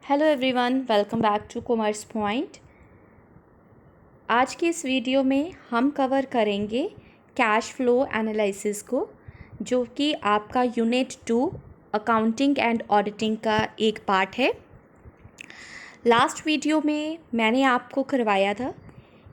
Hello everyone, welcome back to Commerce Point. आज की इस वीडियो में हम कवर करेंगे कैश फ्लो एनालिसिस को, जो कि आपका यूनिट 2 अकाउंटिंग एंड ऑडिटिंग का एक पार्ट है। लास्ट वीडियो में मैंने आपको करवाया था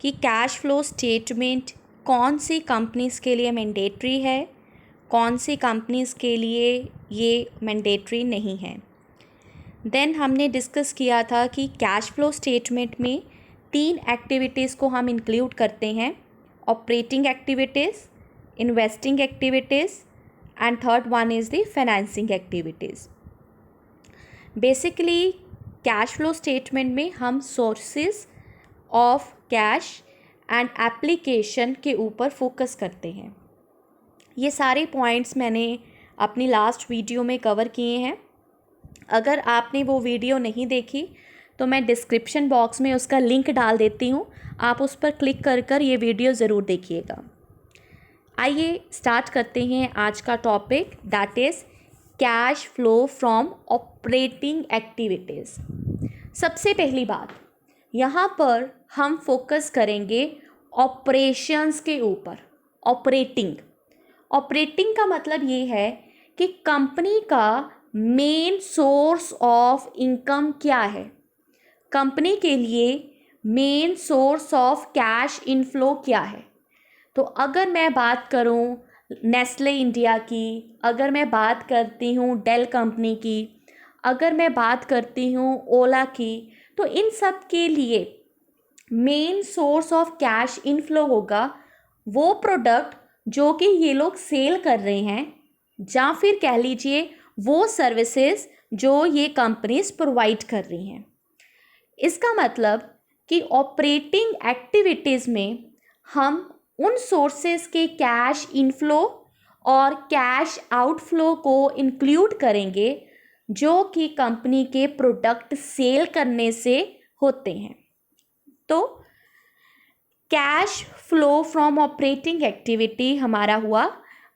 कि कैश फ्लो स्टेटमेंट कौन सी कंपनीज़ के लिए मैंडेटरी है, कौन सी कंपनीज़ के लिए ये मैंडेटरी नहीं है। देन हमने डिस्कस किया था कि कैश फ्लो स्टेटमेंट में 3 एक्टिविटीज़ को हम इंक्लूड करते हैं: operating activities, investing activities and third one is the financing activities. Basically cash flow statement में हम sources of cash and application के ऊपर फोकस करते हैं। ये सारे पॉइंट्स मैंने अपनी लास्ट वीडियो में कवर किए हैं। अगर आपने वो वीडियो नहीं देखी तो मैं डिस्क्रिप्शन बॉक्स में उसका लिंक डाल देती हूँ, आप उस पर क्लिक कर ये वीडियो ज़रूर देखिएगा। आइए स्टार्ट करते हैं आज का topic, that is cash flow from operating activities. सबसे पहली बात, यहाँ पर हम फोकस करेंगे ऑपरेशंस के ऊपर। ऑपरेटिंग का मतलब ये है कि कंपनी का मेन सोर्स ऑफ इनकम क्या है, कंपनी के लिए main source of cash inflow क्या है। तो अगर मैं बात करूं नेस्ले इंडिया की, अगर मैं बात करती हूं डेल कंपनी की, अगर मैं बात करती हूं ओला की, तो इन सब के लिए main source of cash inflow होगा वो प्रोडक्ट जो कि ये लोग सेल कर रहे हैं, या फिर कह लीजिए वो सर्विसेज जो ये कंपनीज प्रोवाइड कर रही हैं। इसका मतलब कि ऑपरेटिंग एक्टिविटीज़ में हम उन सोर्सेज के कैश इनफ्लो और कैश आउटफ्लो को इंक्लूड करेंगे जो कि कंपनी के प्रोडक्ट सेल करने से होते हैं। तो cash flow from operating activity हमारा हुआ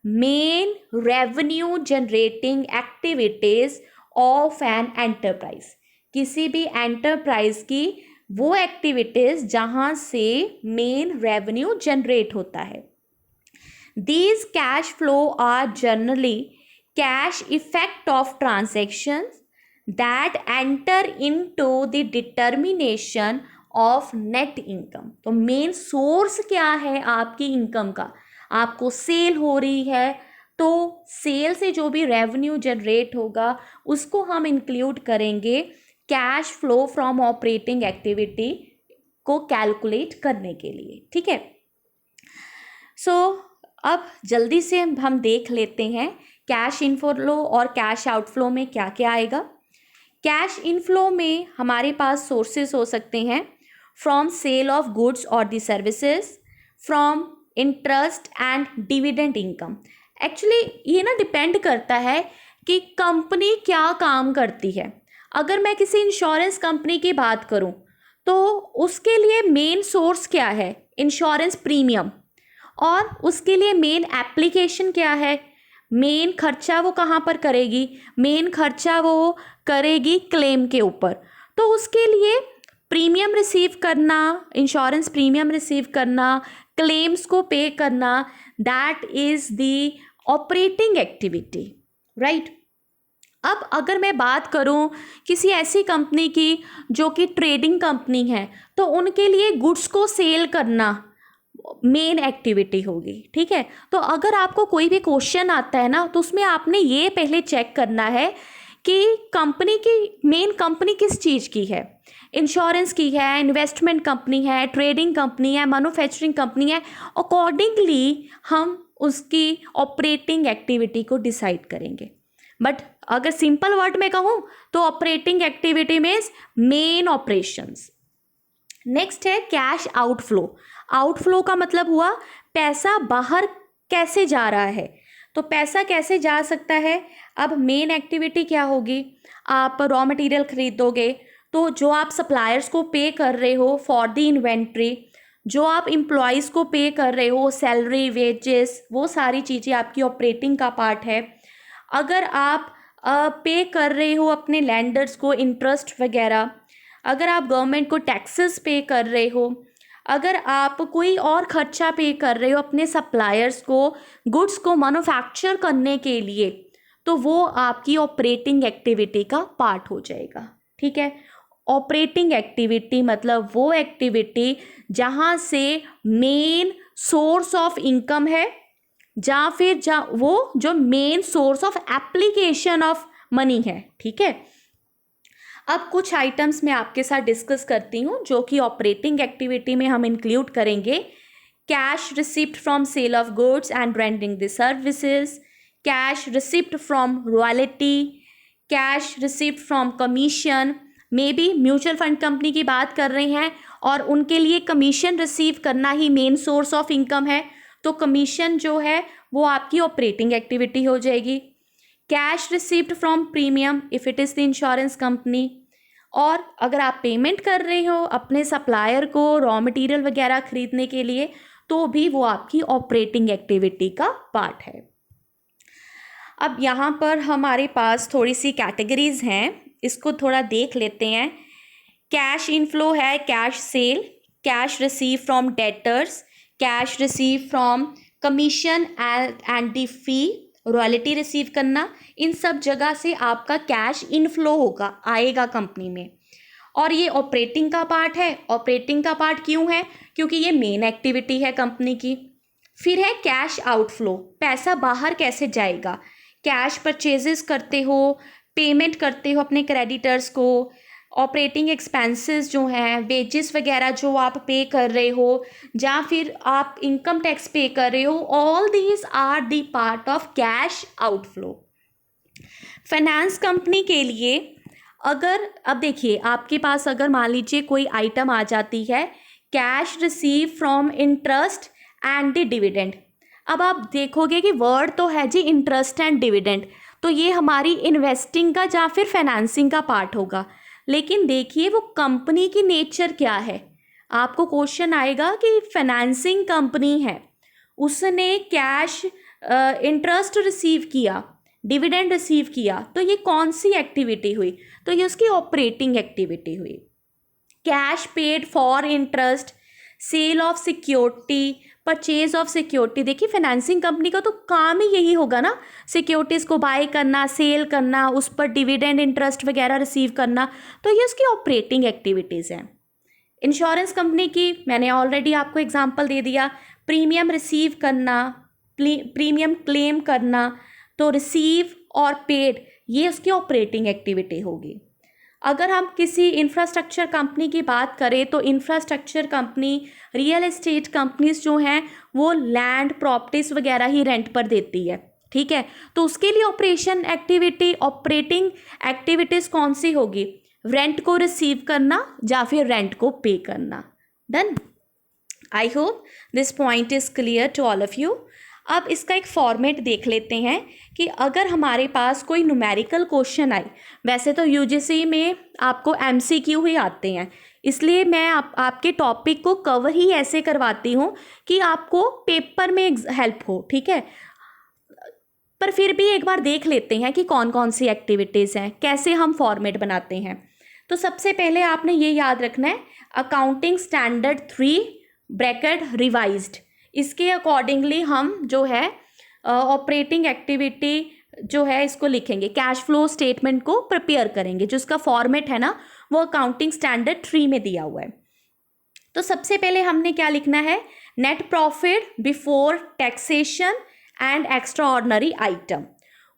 main revenue generating activities of an enterprise. किसी भी एंटरप्राइज की वो एक्टिविटीज़ जहाँ से मेन रेवेन्यू जनरेट होता है। These cash flow are generally cash effect of transactions that enter into the determination of net income. तो मेन सोर्स क्या है आपकी इनकम का? आपको सेल हो रही है तो सेल से जो भी रेवेन्यू जनरेट होगा उसको हम इंक्लूड करेंगे cash flow from operating activity को कैलकुलेट करने के लिए। ठीक है, सो अब जल्दी से हम देख लेते हैं कैश इनफ्लो और कैश आउटफ्लो में क्या क्या आएगा। कैश इनफ्लो में हमारे पास सोर्सेज हो सकते हैं फ्रॉम सेल ऑफ गुड्स और the services, from interest and dividend income. Actually ये ना डिपेंड करता है कि कंपनी क्या काम करती है। अगर मैं किसी इंश्योरेंस कंपनी की बात करूं तो उसके लिए मेन सोर्स क्या है? Insurance premium. और उसके लिए मेन एप्लीकेशन क्या है? मेन खर्चा वो कहाँ पर करेगी? मेन खर्चा वो करेगी क्लेम के ऊपर। तो उसके लिए प्रीमियम रिसीव करना, इंश्योरेंस प्रीमियम रिसीव करना, क्लेम्स को पे करना, that is the operating activity, right. अब अगर मैं बात करूं किसी ऐसी कंपनी की जो कि ट्रेडिंग कंपनी है, तो उनके लिए गुड्स को सेल करना मेन एक्टिविटी होगी। ठीक है, तो अगर आपको कोई भी क्वेश्चन आता है ना, तो उसमें आपने ये पहले चेक करना है कि कंपनी की मेन कंपनी किस चीज़ की है। इंश्योरेंस की है, इन्वेस्टमेंट कंपनी है, ट्रेडिंग कंपनी है, मैन्युफैक्चरिंग कंपनी है। अकॉर्डिंगली हम उसकी ऑपरेटिंग एक्टिविटी को डिसाइड करेंगे। बट अगर सिंपल वर्ड में कहूँ तो operating activity means main operations. Next है कैश आउटफ्लो। आउटफ्लो का मतलब हुआ पैसा बाहर कैसे जा रहा है। तो पैसा कैसे जा सकता है? अब मेन एक्टिविटी क्या होगी? आप रॉ मटेरियल खरीदोगे तो जो आप सप्लायर्स को पे कर रहे हो फॉर द इन्वेंट्री, जो आप एम्प्लॉयज़ को पे कर रहे हो सैलरी, वेजेस, वो सारी चीज़ें आपकी ऑपरेटिंग का पार्ट है। अगर आप पे कर रहे हो अपने लैंडर्स को इंटरेस्ट वगैरह, अगर आप गवर्नमेंट को टैक्सेस पे कर रहे हो, अगर आप कोई और खर्चा पे कर रहे हो अपने सप्लायर्स को गुड्स को मैन्युफैक्चर करने के लिए, तो वो आपकी ऑपरेटिंग एक्टिविटी का पार्ट हो जाएगा। ठीक है, ऑपरेटिंग एक्टिविटी मतलब वो एक्टिविटी जहाँ से मेन सोर्स ऑफ इनकम है, या फिर वो जो main source of application of money है। ठीक है, अब कुछ आइटम्स मैं आपके साथ डिस्कस करती हूँ जो कि ऑपरेटिंग एक्टिविटी में हम इंक्लूड करेंगे। Cash receipt from sale of goods and rendering the services, cash receipt from royalty, cash receipt from commission, may be mutual fund company की बात कर रहे हैं और उनके लिए कमीशन रिसीव करना ही मेन सोर्स ऑफ इनकम है, तो कमीशन जो है वो आपकी ऑपरेटिंग एक्टिविटी हो जाएगी। Cash received from premium if it is the insurance company, और अगर आप पेमेंट कर रहे हो अपने सप्लायर को रॉ मटेरियल वगैरह खरीदने के लिए, तो भी वो आपकी ऑपरेटिंग एक्टिविटी का पार्ट है। अब यहाँ पर हमारे पास थोड़ी सी कैटेगरीज हैं, इसको थोड़ा देख लेते हैं। कैश इनफ्लो है cash cell, cash receive from debtors, cash receive from commission and the fee, royalty receive करना, इन सब जगह से आपका कैश इनफ्लो होगा, आएगा कंपनी में, और ये ऑपरेटिंग का पार्ट है। ऑपरेटिंग का पार्ट क्यों है? क्योंकि ये मेन एक्टिविटी है कंपनी की। फिर है कैश आउटफ्लो, पैसा बाहर कैसे जाएगा, कैश परचेजेस करते हो, पेमेंट करते हो अपने क्रेडिटर्स को, ऑपरेटिंग एक्सपेंसेस जो हैं, वेजेस वगैरह जो आप पे कर रहे हो, या फिर आप इनकम टैक्स पे कर रहे हो, all these are the part of cash outflow. Finance company के लिए अगर अब देखिए आपके पास अगर मान लीजिए कोई आइटम आ जाती है cash receive from interest and the dividend, अब आप देखोगे कि वर्ड तो है जी इंटरेस्ट एंड डिविडेंड, तो ये हमारी इन्वेस्टिंग का या फिर फाइनेंसिंग का पार्ट होगा। लेकिन देखिए वो कंपनी की नेचर क्या है, आपको क्वेश्चन आएगा कि फाइनेंसिंग कंपनी है, उसने कैश इंटरेस्ट रिसीव किया, डिविडेंड रिसीव किया, तो ये कौन सी एक्टिविटी हुई? तो ये उसकी ऑपरेटिंग एक्टिविटी हुई। Cash paid for interest, sale of security, purchase of security, देखिए फाइनेंसिंग कंपनी का तो काम ही यही होगा ना, सिक्योरिटीज़ को बाय करना, सेल करना, उस पर डिविडेंड इंटरेस्ट वगैरह रिसीव करना, तो ये उसकी ऑपरेटिंग एक्टिविटीज़ हैं। इंश्योरेंस कंपनी की मैंने ऑलरेडी आपको एग्जांपल दे दिया, प्रीमियम रिसीव करना, प्रीमियम क्लेम करना, तो रिसीव और पेड ये उसकी ऑपरेटिंग एक्टिविटी होगी। अगर हम किसी इंफ्रास्ट्रक्चर कंपनी की बात करें तो infrastructure company, real estate companies जो हैं वो लैंड प्रॉपर्टीज़ वगैरह ही रेंट पर देती है। ठीक है, तो उसके लिए ऑपरेटिंग एक्टिविटीज़ कौन सी होगी? रेंट को रिसीव करना या फिर रेंट को पे करना। Done. I hope this point is clear to all of you. अब इसका एक फॉर्मेट देख लेते हैं कि अगर हमारे पास कोई न्यूमेरिकल क्वेश्चन आए, वैसे तो यूजीसी में आपको एमसीक्यू ही आते हैं, इसलिए मैं आपके टॉपिक को कवर ही ऐसे करवाती हूँ कि आपको पेपर में हेल्प हो। ठीक है, पर फिर भी एक बार देख लेते हैं कि कौन कौन सी एक्टिविटीज़ हैं, कैसे हम फॉर्मेट बनाते हैं। तो सबसे पहले आपने ये याद रखना है, अकाउंटिंग स्टैंडर्ड 3 ब्रैकेट रिवाइज्ड, इसके अकॉर्डिंगली हम जो है ऑपरेटिंग एक्टिविटी जो है इसको लिखेंगे, कैश फ्लो स्टेटमेंट को प्रिपेयर करेंगे, जो इसका फॉर्मेट है ना वो अकाउंटिंग स्टैंडर्ड 3 में दिया हुआ है। तो सबसे पहले हमने क्या लिखना है, net profit before taxation and extra ordinary item,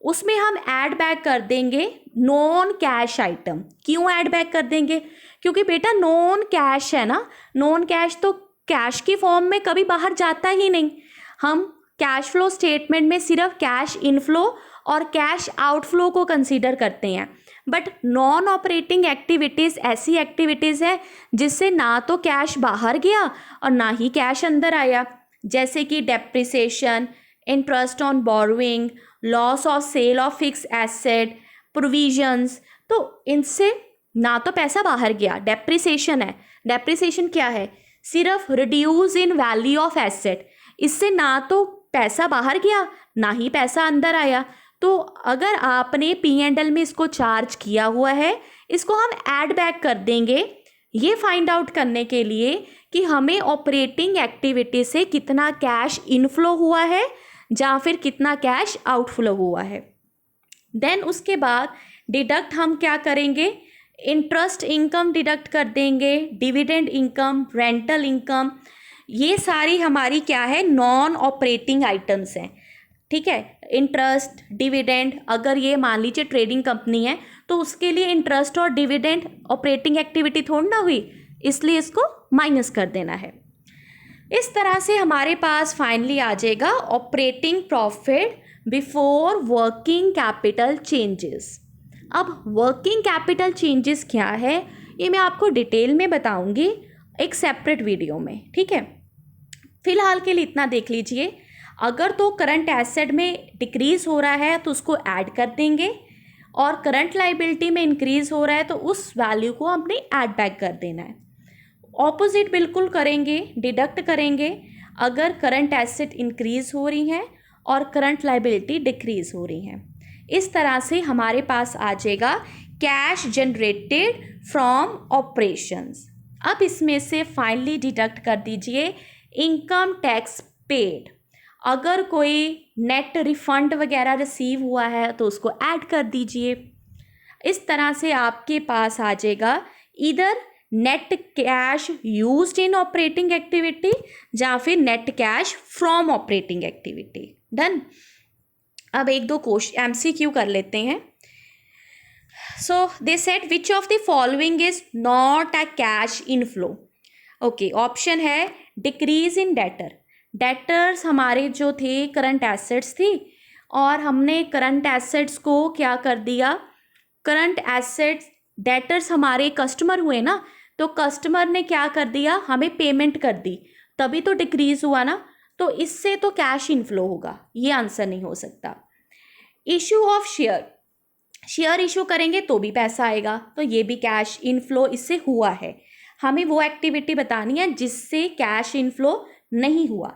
उसमें हम ऐड बैक कर देंगे नॉन कैश आइटम। क्यों ऐड बैक कर देंगे? क्योंकि बेटा नॉन कैश है ना, नॉन कैश तो कैश की फॉर्म में कभी बाहर जाता ही नहीं। हम कैश फ्लो स्टेटमेंट में सिर्फ कैश इनफ्लो और कैश आउटफ्लो को कंसीडर करते हैं, बट नॉन ऑपरेटिंग एक्टिविटीज़ ऐसी एक्टिविटीज़ है जिससे ना तो कैश बाहर गया और ना ही कैश अंदर आया, जैसे कि depreciation, interest on borrowing, loss of sale of fix asset, provisions, तो इनसे ना तो पैसा बाहर गया, डेप्रिसिएशन है, डेप्रिसिएशन क्या है? सिर्फ reduce in value of asset, इससे ना तो पैसा बाहर गया ना ही पैसा अंदर आया, तो अगर आपने P&L में इसको चार्ज किया हुआ है, इसको हम ऐड बैक कर देंगे ये फाइंड आउट करने के लिए कि हमें ऑपरेटिंग एक्टिविटी से कितना कैश इनफ्लो हुआ है या फिर कितना कैश आउटफ्लो हुआ है। देन उसके बाद डिडक्ट हम क्या करेंगे, इंटरेस्ट इनकम डिडक्ट कर देंगे, डिविडेंड इनकम, रेंटल इनकम, ये सारी हमारी क्या है, नॉन ऑपरेटिंग आइटम्स हैं। ठीक है, इंटरेस्ट, डिविडेंड, अगर ये मान लीजिए ट्रेडिंग कंपनी है तो उसके लिए इंटरेस्ट और डिविडेंड ऑपरेटिंग एक्टिविटी थोड़ी ना हुई, इसलिए इसको माइनस कर देना है। इस तरह से हमारे पास फाइनली आ जाएगा operating profit before working capital changes. अब वर्किंग कैपिटल चेंजेस क्या है ये मैं आपको डिटेल में बताऊंगी एक सेपरेट वीडियो में। ठीक है, फिलहाल के लिए इतना देख लीजिए। अगर तो करंट एसेट में डिक्रीज हो रहा है तो उसको ऐड कर देंगे, और करंट लाइबिलिटी में इंक्रीज हो रहा है तो उस वैल्यू को हमने ऐड बैक कर देना है। ऑपोजिट बिल्कुल करेंगे, डिडक्ट करेंगे अगर करंट एसेट इंक्रीज हो रही हैं और करंट लाइबिलिटी डिक्रीज हो रही हैं। इस तरह से हमारे पास आ जाएगा कैश जनरेटेड फ्रॉम ऑपरेशंस। अब इसमें से फाइनली डिडक्ट कर दीजिए इनकम टैक्स पेड। अगर कोई नेट रिफंड वगैरह रिसीव हुआ है तो उसको ऐड कर दीजिए। इस तरह से आपके पास आ जाएगा इधर net cash used in operating activity या फिर net cash from operating activity. Done. अब एक दो क्वेश्चन MCQ कर लेते हैं। So they said which of the following is not a cash inflow. Okay, option है डिक्रीज इन डेटर। डेटर्स हमारे जो थे करंट एसेट्स थी और हमने करंट एसेट्स को क्या कर दिया, करंट एसेट्स डेटर्स हमारे कस्टमर हुए ना, तो कस्टमर ने क्या कर दिया, हमें पेमेंट कर दी, तभी तो डिक्रीज हुआ ना, तो इससे तो कैश इनफ्लो होगा, ये आंसर नहीं हो सकता। Issue of share, share issue करेंगे तो भी पैसा आएगा, तो ये भी कैश इनफ्लो इससे हुआ है। हमें वो एक्टिविटी बतानी है जिससे कैश इनफ्लो नहीं हुआ।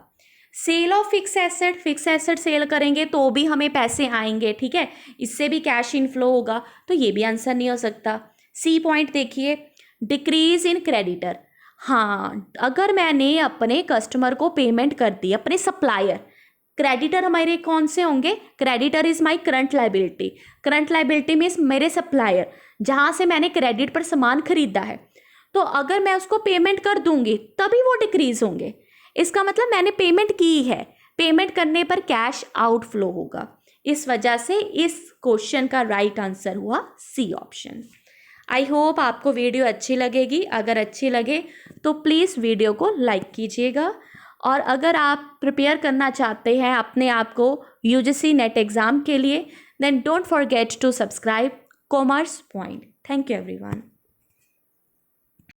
Sale of fix asset, fix asset sale करेंगे तो भी हमें पैसे आएंगे, ठीक है, इससे भी कैश इनफ्लो होगा, तो ये भी आंसर नहीं हो सकता। सी पॉइंट देखिए, डिक्रीज इन क्रेडिटर। हाँ, अगर मैंने अपने कस्टमर को पेमेंट कर दी, अपने सप्लायर, क्रेडिटर हमारे कौन से होंगे, creditor is my current liability. Current liability means मेरे सप्लायर, जहाँ से मैंने क्रेडिट पर सामान खरीदा है, तो अगर मैं उसको पेमेंट कर दूंगी तभी वो डिक्रीज होंगे। इसका मतलब मैंने पेमेंट की है, पेमेंट करने पर कैश आउटफ्लो होगा। इस वजह से इस क्वेश्चन का राइट आंसर हुआ सी ऑप्शन। आई होप आपको वीडियो अच्छी लगेगी। अगर अच्छी लगे तो प्लीज़ वीडियो को लाइक कीजिएगा, और अगर आप प्रिपेयर करना चाहते हैं अपने आप को UGC नेट एग्ज़ाम के लिए, then don't forget to subscribe Commerce Point. Thank you everyone.